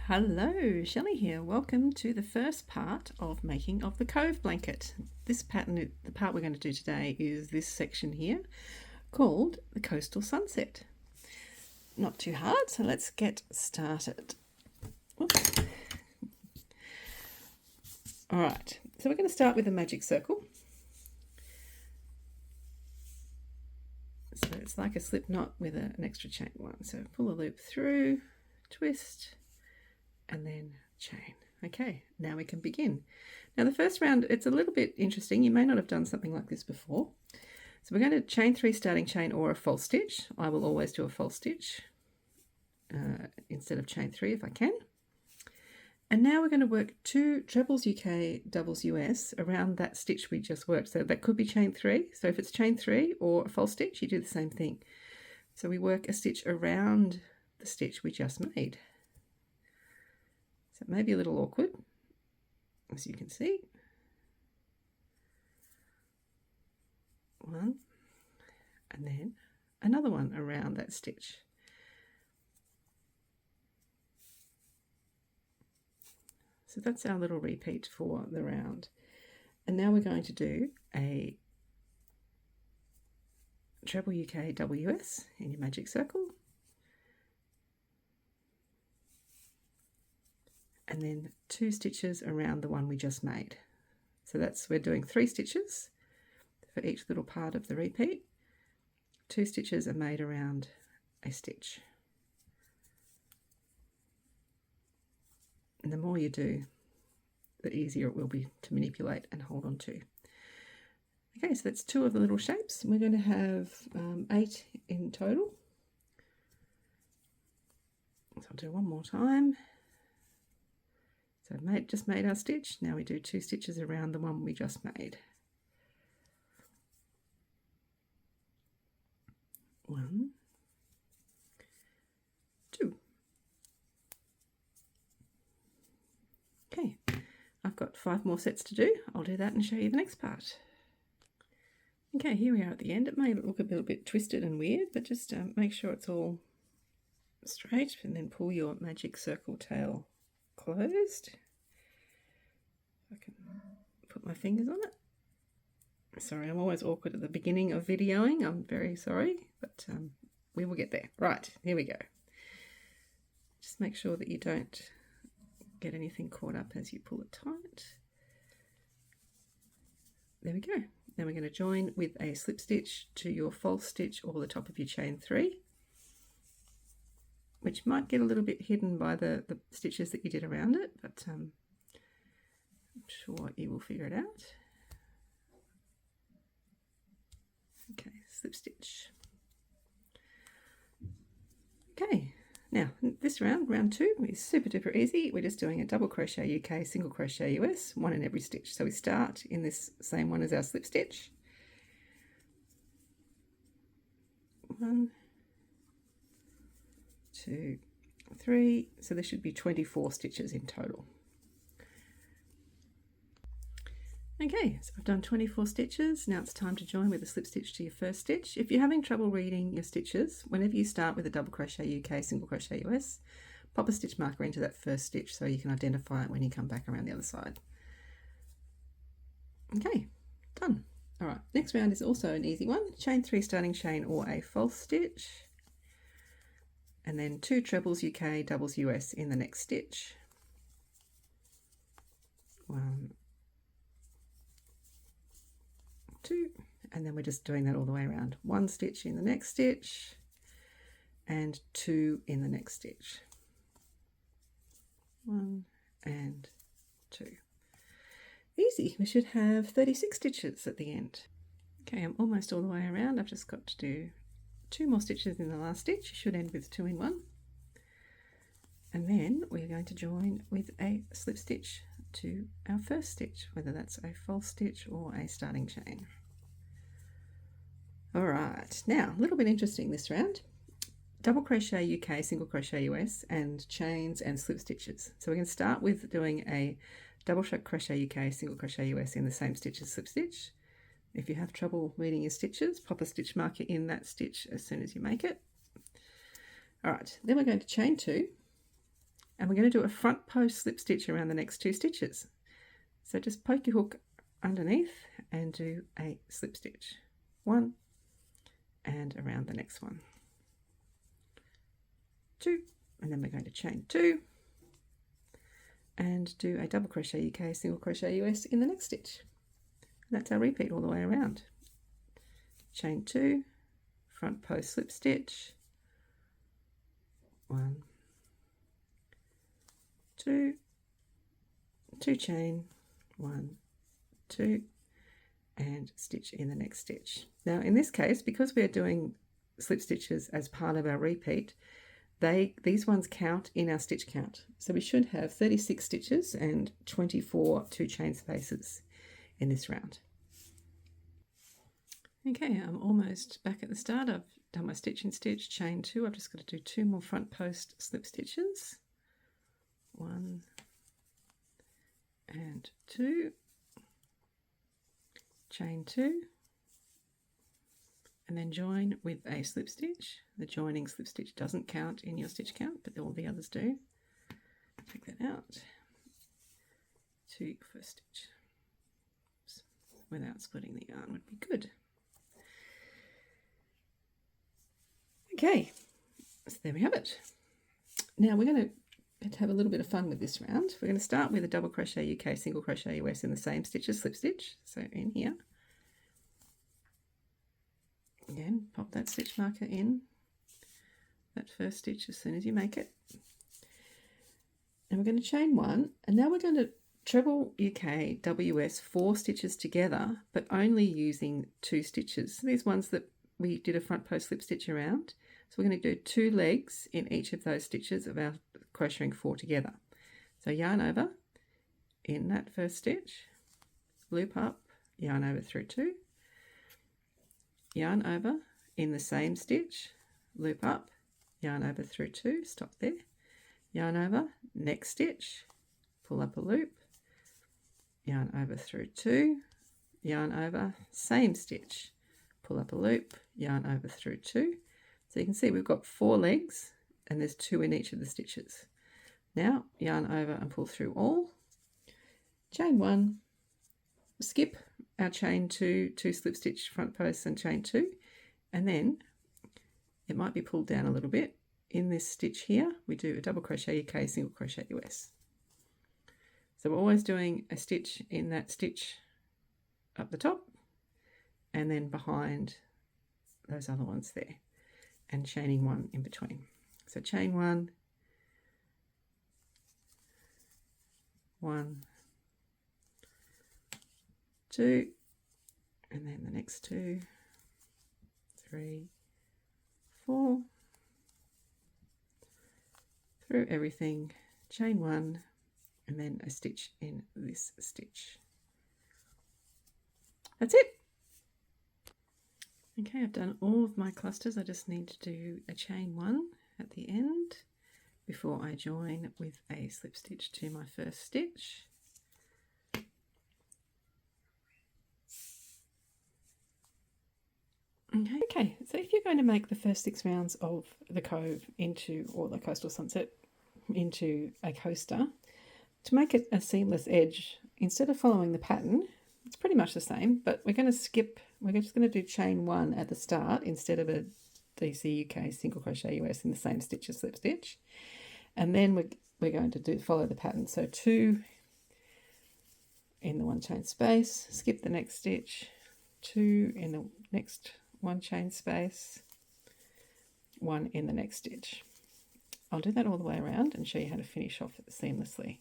Hello, Shelley here. Welcome to the first part of making of the Cove Blanket. This pattern, the part we're going to do today is this section here called the Coastal Sunset. Not too hard, so let's get started. Oops. All right, so we're going to start with a magic circle. So it's like a slip knot with an extra chain one. So pull a loop through, twist, and then chain. Okay, now we can begin. Now the first round, it's a little bit interesting. You may not have done something like this before. So we're going to chain 3 starting chain or a false stitch. I will always do a false stitch instead of chain 3 if I can. And now we're going to work 2 trebles UK, doubles US around that stitch we just worked. So that could be chain 3. So if it's chain 3 or a false stitch, you do the same thing. So we work a stitch around the stitch we just made. So it may be a little awkward, as you can see. 1, and then another one around that stitch. So that's our little repeat for the round. And now we're going to do a treble UK double US in your magic circle. And then 2 stitches around the one we just made. So we're doing 3 stitches for each little part of the repeat. 2 stitches are made around a stitch. And the more you do, the easier it will be to manipulate and hold on to. Okay, so that's 2 of the little shapes. We're going to have 8 in total. So I'll do one more time. So just made our stitch. Now we do 2 stitches around the one we just made. 1, 2. Okay, I've got 5 more sets to do. I'll do that and show you the next part. Okay, here we are at the end. It may look a little bit twisted and weird, but just make sure it's all straight and then pull your magic circle tail closed. I can put my fingers on it. Sorry, I'm always awkward at the beginning of videoing. I'm very sorry, but we will get there. Right, here we go. Just make sure that you don't get anything caught up as you pull it tight. There we go. Now we're going to join with a slip stitch to your false stitch or the top of your chain 3, which might get a little bit hidden by the stitches that you did around it, but I'm sure you will figure it out. Okay, slip stitch. Okay, now this round 2, is super duper easy. We're just doing a double crochet UK, single crochet US, 1 in every stitch. So we start in this same one as our slip stitch. 1, 2, 3. So there should be 24 stitches in total. Okay, so I've done 24 stitches. Now it's time to join with a slip stitch to your first stitch. If you're having trouble reading your stitches, whenever you start with a double crochet UK, single crochet US, pop a stitch marker into that first stitch so you can identify it when you come back around the other side. Okay, done. All right, next round is also an easy one. Chain 3 starting chain or a false stitch. And then 2 trebles UK, doubles US in the next stitch. 1, 2, and then we're just doing that all the way around. 1 stitch in the next stitch and 2 in the next stitch. 1 and 2. Easy. We should have 36 stitches at the end. Okay, I'm almost all the way around. I've just got to do 2 more stitches in the last stitch. You should end with 2 in 1. And then we're going to join with a slip stitch to our first stitch, whether that's a false stitch or a starting chain. All right, now a little bit interesting this round. Double crochet UK, single crochet US, and chains and slip stitches. So we're going to start with doing a double crochet UK, single crochet US in the same stitch as slip stitch. If you have trouble reading your stitches, pop a stitch marker in that stitch as soon as you make it. All right, then we're going to chain 2 and we're going to do a front post slip stitch around the next 2 stitches. So just poke your hook underneath and do a slip stitch, 1, and around the next one, 2, and then we're going to chain 2 and do a double crochet UK, single crochet US in the next stitch. And that's our repeat all the way around. Chain 2, front post slip stitch, 1, 2, 2 chain, 1, 2, and stitch in the next stitch. Now in this case, because we're doing slip stitches as part of our repeat, these ones count in our stitch count. So we should have 36 stitches and 24 2 chain spaces in this round. Okay, I'm almost back at the start. I've done my stitch in stitch, chain 2. I've just got to do 2 more front post slip stitches, 1 and 2, chain 2, and then join with a slip stitch. The joining slip stitch doesn't count in your stitch count, but all the others do. Take that out. 2 first stitch. Oops. Without splitting the yarn would be good. Okay, so there we have it. Now we're going to have a little bit of fun with this round. We're going to start with a double crochet UK, single crochet US in the same stitches, slip stitch. So in here, again, pop that stitch marker in that first stitch as soon as you make it. And we're going to chain 1, and now we're going to treble UK, WS 4 stitches together, but only using 2 stitches. So these ones that we did a front post slip stitch around. So we're going to do 2 legs in each of those stitches of our crocheting 4 together. So yarn over in that first stitch, loop up, yarn over through 2, yarn over in the same stitch, loop up, yarn over through 2, stop there, yarn over, next stitch, pull up a loop, yarn over through 2, yarn over, same stitch, pull up a loop, yarn over through 2. So you can see we've got 4 legs and there's 2 in each of the stitches. Now yarn over and pull through all, chain 1, skip our chain 2, 2 slip stitch front posts and chain 2, and then it might be pulled down a little bit. In this stitch here we do a double crochet UK, single crochet US. So we're always doing a stitch in that stitch up the top and then behind those other ones there, and chaining 1 in between. So chain 1, 1, 2, and then the next 2, 3, 4, through everything, chain 1, and then a stitch in this stitch. That's it. Okay, I've done all of my clusters. I just need to do a chain 1 at the end before I join with a slip stitch to my first stitch. Okay, so if you're going to make the first 6 rounds of the Cove or the Coastal Sunset into a coaster, to make it a seamless edge, instead of following the pattern, it's pretty much the same, but we're going to skip. We're just going to do chain 1 at the start instead of a DC UK single crochet US in the same stitch as slip stitch, and then we're going to follow the pattern. So 2 in the 1 chain space, skip the next stitch, 2 in the next 1 chain space, 1 in the next stitch. I'll do that all the way around and show you how to finish off it seamlessly.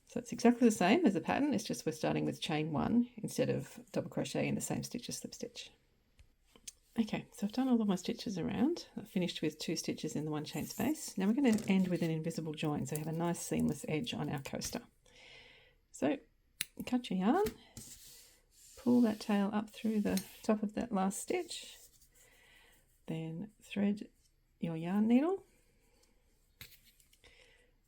So it's exactly the same as the pattern, it's just we're starting with chain 1 instead of double crochet in the same stitch as slip stitch. Okay, so I've done all of my stitches around. I've finished with 2 stitches in the 1 chain space. Now we're going to end with an invisible join, so we have a nice seamless edge on our coaster. So cut your yarn, pull that tail up through the top of that last stitch, then thread your yarn needle,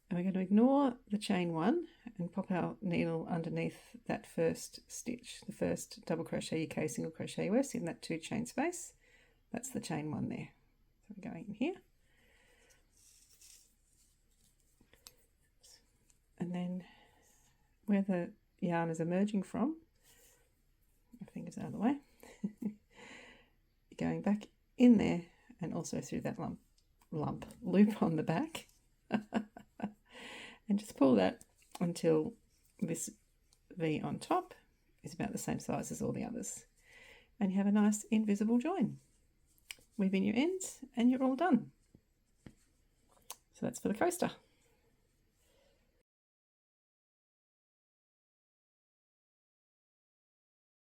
and we're going to ignore the chain 1 and pop our needle underneath that first stitch, the first double crochet UK single crochet US in that 2 chain space. That's the chain 1 there. So we're going in here, then where the yarn is emerging from, my fingers out of the way, you're going back in there and also through that loop on the back. And just pull that until this V on top is about the same size as all the others. And you have a nice invisible join. Weave in your ends and you're all done. So that's for the coaster.